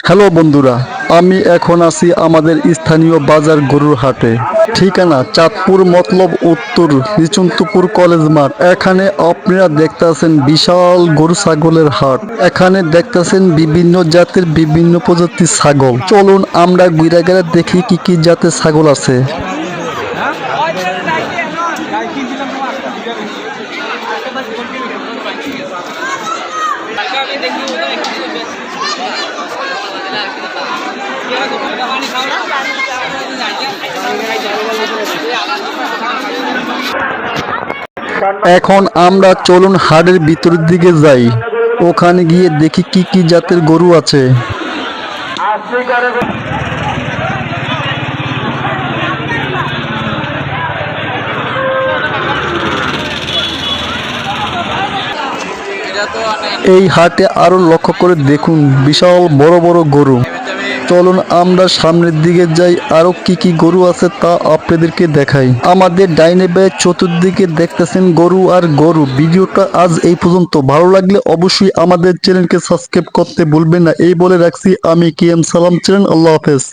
Hello বন্ধুরা, আমি এখন আছি আমাদের স্থানীয় বাজার গরুর হাটে। ঠিকানা চাঁদপুর মতলব উত্তর নিচুন্তপুর কলেজ মাঠ। এখানে আপনারা দেখতেছেন বিশাল গরু ছাগলের হাট। এখানে দেখতেছেন বিভিন্ন জাতের বিভিন্ন প্রজাতির ছাগল। চলুন আমরা ঘুরে গেলে দেখি কি কি জাতের ছাগল আছে। এখন আমরা চলুন হাটের ভিতরের দিকে যাই। ওখানে গিয়ে দেখি কি কি জাতের গরু আছে। এই হাটে আরো লক্ষ্য করে দেখুন বিশাল বড় বড় গরু। চলুন আমরা সামনের দিকে যাই, আরো কি কি গরু আছে তা আপনাদেরকে দেখাই। আমাদের ডাইনে বাঁয়ে চতুর্দিকে দেখতেছেন গরু আর গরু। ভিডিওটা আজ এই পর্যন্ত। ভালো লাগলে অবশ্যই আমাদের চ্যানেলকে সাবস্ক্রাইব করতে ভুলবেন না। এই বলে রাখছি, আমি KM সালাম চ্যানেল। আল্লাহ হাফেজ।